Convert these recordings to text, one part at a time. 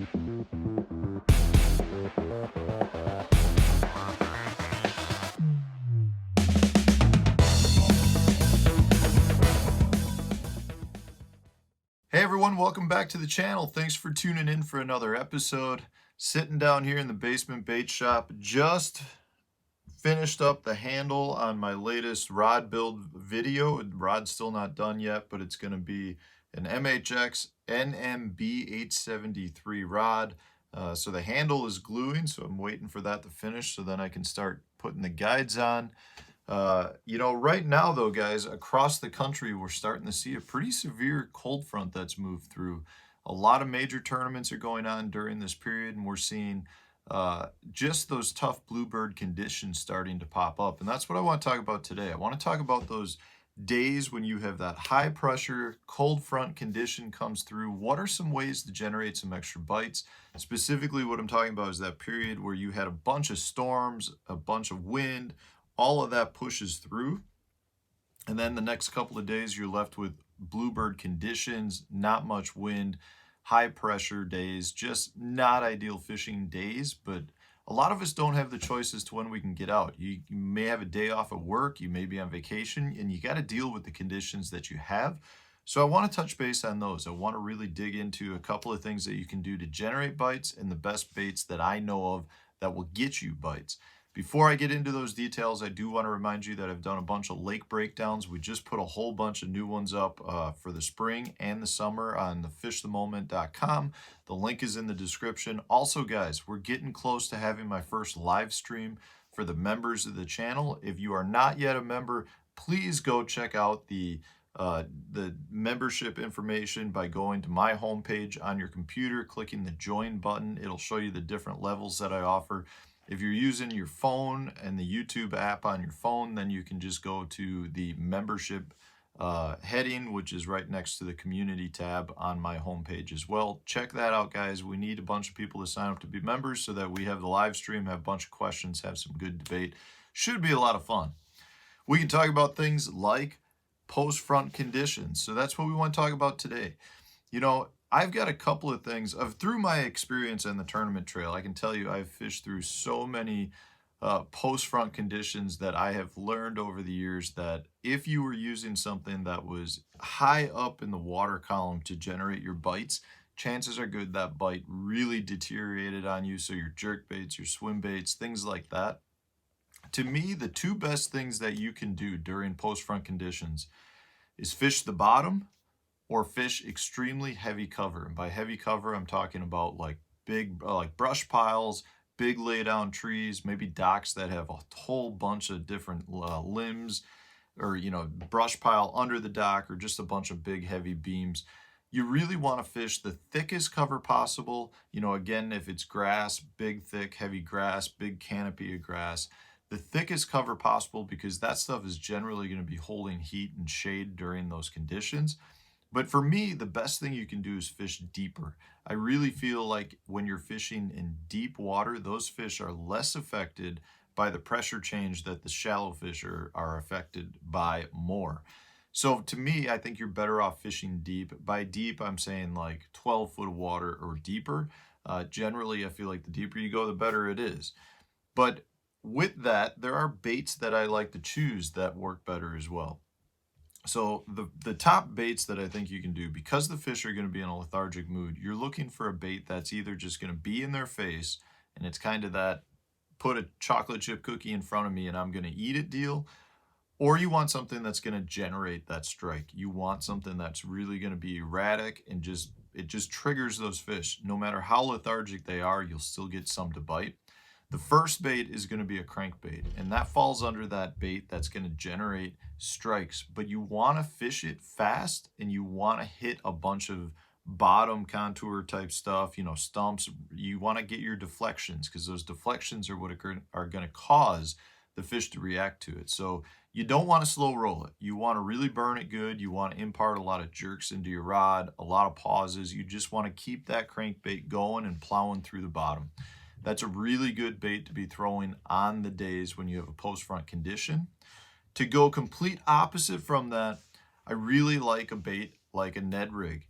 Hey everyone, welcome back to the channel. Thanks for tuning in for another episode. Sitting down here in the basement bait shop, just finished up the handle on my latest rod build video. The rod's still not done yet, but it's going to be an MHX NMB 873 rod. So the handle is gluing, so I'm waiting for that to finish so then I can start putting the guides on. Right now though, guys, across the country, we're starting to see a pretty severe cold front that's moved through. A lot of major tournaments are going on during this period, and we're seeing just those tough bluebird conditions starting to pop up. And that's what I want to talk about today. I want to talk about those days when you have that high pressure cold front condition comes through. What are some ways to generate some extra bites? Specifically, what I'm talking about is that period where you had a bunch of storms, a bunch of wind, all of that pushes through, and then the next couple of days you're left with bluebird conditions, not much wind, high pressure days, just not ideal fishing days. But a lot of us don't have the choice as to when we can get out. You may have a day off at work, you may be on vacation, and you got to deal with the conditions that you have. So I want to touch base on those. I want to really dig into a couple of things that you can do to generate bites and the best baits that I know of that will get you bites. Before I get into those details, I do want to remind you that I've done a bunch of lake breakdowns. We just put a whole bunch of new ones up for the spring and the summer on the fishthemoment.com. The link is in the description. Also, guys, we're getting close to having my first live stream for the members of the channel. If you are not yet a member, please go check out the membership information by going to my homepage on your computer, clicking the join button. It'll show you the different levels that I offer. If you're using your phone and the YouTube app on your phone, then you can just go to the membership heading, which is right next to the community tab on my homepage as well. Check that out, guys. We need a bunch of people to sign up to be members so that we have the live stream, have a bunch of questions, have some good debate. Should be a lot of fun. We can talk about things like post-front conditions. So that's what we want to talk about today. I've got a couple of things through my experience in the tournament trail. I can tell you I've fished through so many post-front conditions that I have learned over the years that if you were using something that was high up in the water column to generate your bites, chances are good that bite really deteriorated on you. So your jerk baits, your swim baits, things like that. To me, the two best things that you can do during post-front conditions is fish the bottom or fish extremely heavy cover. And by heavy cover, I'm talking about like big like brush piles, big lay down trees, maybe docks that have a whole bunch of different limbs, or brush pile under the dock, or just a bunch of big heavy beams. You really want to fish the thickest cover possible. Again, if it's grass, big thick heavy grass, big canopy of grass, the thickest cover possible, because that stuff is generally going to be holding heat and shade during those conditions. But for me, the best thing you can do is fish deeper. I really feel like when you're fishing in deep water, those fish are less affected by the pressure change that the shallow fish are affected by more. So to me, I think you're better off fishing deep. By deep, I'm saying like 12 foot of water or deeper. Generally, I feel like the deeper you go, the better it is. But with that, there are baits that I like to choose that work better as well. So the top baits that I think you can do, because the fish are going to be in a lethargic mood, you're looking for a bait that's either just going to be in their face, and it's kind of that put a chocolate chip cookie in front of me and I'm going to eat it deal, or you want something that's going to generate that strike. You want something that's really going to be erratic and it just triggers those fish. No matter how lethargic they are, you'll still get some to bite. The first bait is going to be a crankbait, and that falls under that bait that's going to generate strikes. But you want to fish it fast, and you want to hit a bunch of bottom contour type stuff, stumps. You want to get your deflections, because those deflections are what are going to cause the fish to react to it. So you don't want to slow roll it. You want to really burn it good. You want to impart a lot of jerks into your rod, a lot of pauses. You just want to keep that crankbait going and plowing through the bottom. That's a really good bait to be throwing on the days when you have a post-front condition. To go complete opposite from that, I really like a bait like a Ned Rig.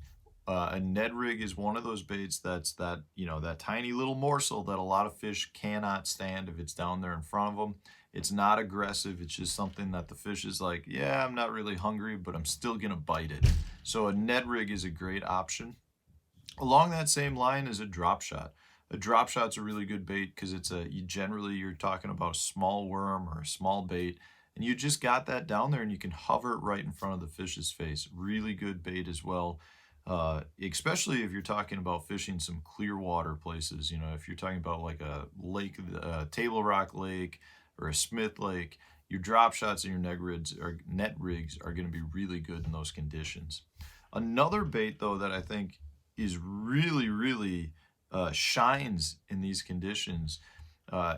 A Ned Rig is one of those baits that's that, that tiny little morsel that a lot of fish cannot stand if it's down there in front of them. It's not aggressive. It's just something that the fish is like, yeah, I'm not really hungry, but I'm still going to bite it. So a Ned Rig is a great option. Along that same line is a drop shot. A drop shot's a really good bait because generally you're talking about a small worm or a small bait, and you just got that down there and you can hover it right in front of the fish's face. Really good bait as well. Especially if you're talking about fishing some clear water places, if you're talking about like a lake, Table Rock Lake or a Smith Lake, your drop shots and your net rigs are going to be really good in those conditions. Another bait though that I think is really shines in these conditions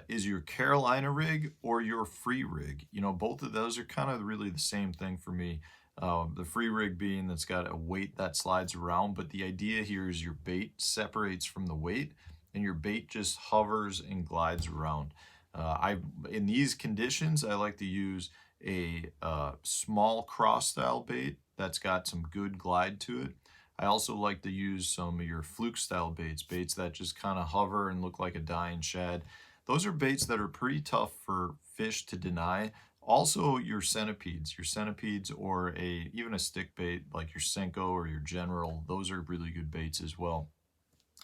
is your Carolina rig or your free rig. Both of those are kind of really the same thing for me. The free rig being that's got a weight that slides around, but the idea here is your bait separates from the weight and your bait just hovers and glides around. In these conditions, I like to use a small cross style bait that's got some good glide to it. I also like to use some of your fluke style baits that just kind of hover and look like a dying shad. Those are baits that are pretty tough for fish to deny. Also your centipedes or even a stick bait like your Senko or your General, those are really good baits as well.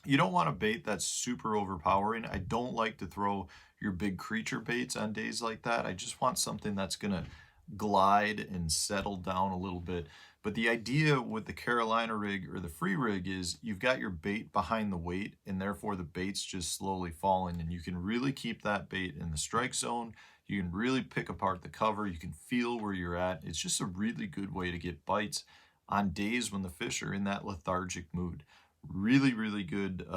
You don't want a bait that's super overpowering. I don't like to throw your big creature baits on days like that. I just want something that's gonna glide and settle down a little bit. But the idea with the Carolina rig or the free rig is you've got your bait behind the weight and therefore the bait's just slowly falling, and you can really keep that bait in the strike zone. You can really pick apart the cover. You can feel where you're at. It's just a really good way to get bites on days when the fish are in that lethargic mood. Really good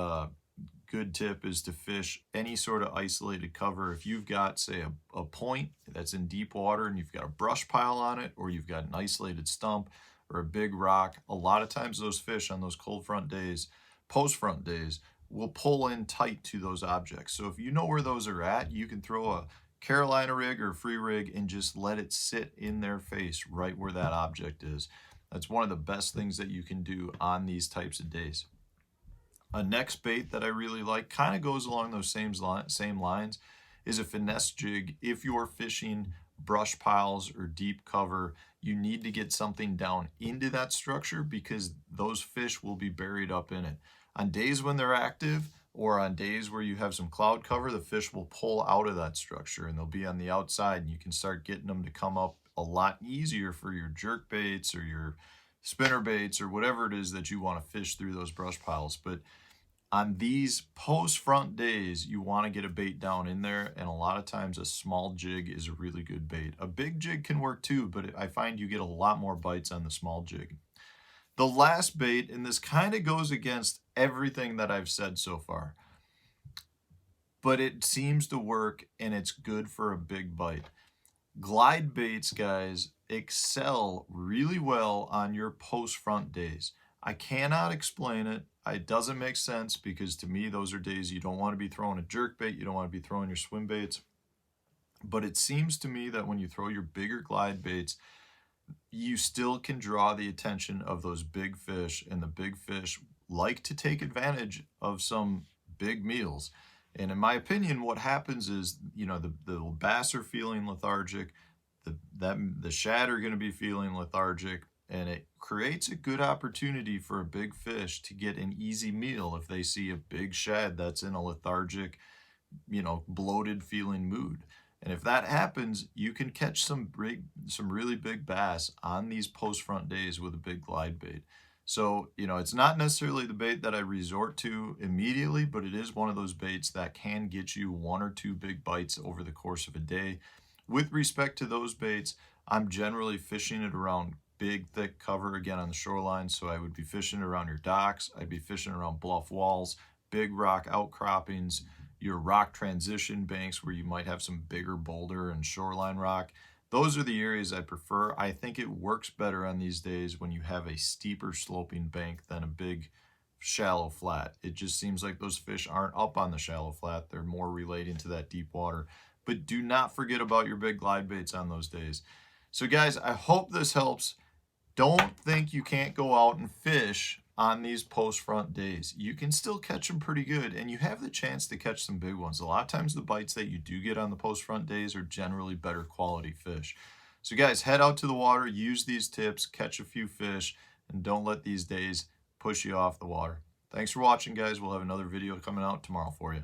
good tip is to fish any sort of isolated cover. If you've got, say, a point that's in deep water and you've got a brush pile on it, or you've got an isolated stump or a big rock, a lot of times those fish on those cold front days, post front days, will pull in tight to those objects. So if you know where those are at, you can throw a Carolina rig or free rig and just let it sit in their face right where that object is. That's one of the best things that you can do on these types of days. A next bait that I really like, kind of goes along those same lines, is a finesse jig. If you're fishing brush piles or deep cover, you need to get something down into that structure because those fish will be buried up in it. On days when they're active or on days where you have some cloud cover, the fish will pull out of that structure and they'll be on the outside, and you can start getting them to come up a lot easier for your jerk baits or your spinner baits or whatever it is that you want to fish through those brush piles. But on these post front days, you want to get a bait down in there, and a lot of times a small jig is a really good bait. A big jig can work too, but I find you get a lot more bites on the small jig. The last bait, and this kind of goes against everything that I've said so far, but it seems to work and it's good for a big bite. Glide baits, guys, excel really well on your post front days. I cannot explain it. It doesn't make sense because to me, those are days you don't want to be throwing a jerk bait. You don't want to be throwing your swim baits. But it seems to me that when you throw your bigger glide baits, you still can draw the attention of those big fish, and the big fish like to take advantage of some big meals. And in my opinion, what happens is, the bass are feeling lethargic, the shad are going to be feeling lethargic, and it creates a good opportunity for a big fish to get an easy meal if they see a big shad that's in a lethargic, bloated feeling mood. And if that happens, you can catch some really big bass on these post front days with a big glide bait. So, it's not necessarily the bait that I resort to immediately, but it is one of those baits that can get you one or two big bites over the course of a day. With respect to those baits, I'm generally fishing it around big, thick cover, again, on the shoreline. So I would be fishing around your docks. I'd be fishing around bluff walls, big rock outcroppings, your rock transition banks where you might have some bigger boulder and shoreline rock. Those are the areas I prefer. I think it works better on these days when you have a steeper sloping bank than a big shallow flat. It just seems like those fish aren't up on the shallow flat. They're more relating to that deep water. But do not forget about your big glide baits on those days. So guys, I hope this helps. Don't think you can't go out and fish on these post front days, you can still catch them pretty good, and you have the chance to catch some big ones. A lot of times the bites that you do get on the post front days are generally better quality fish. So guys, head out to the water, use these tips, catch a few fish, and don't let these days push you off the water. Thanks for watching, guys. We'll have another video coming out tomorrow for you.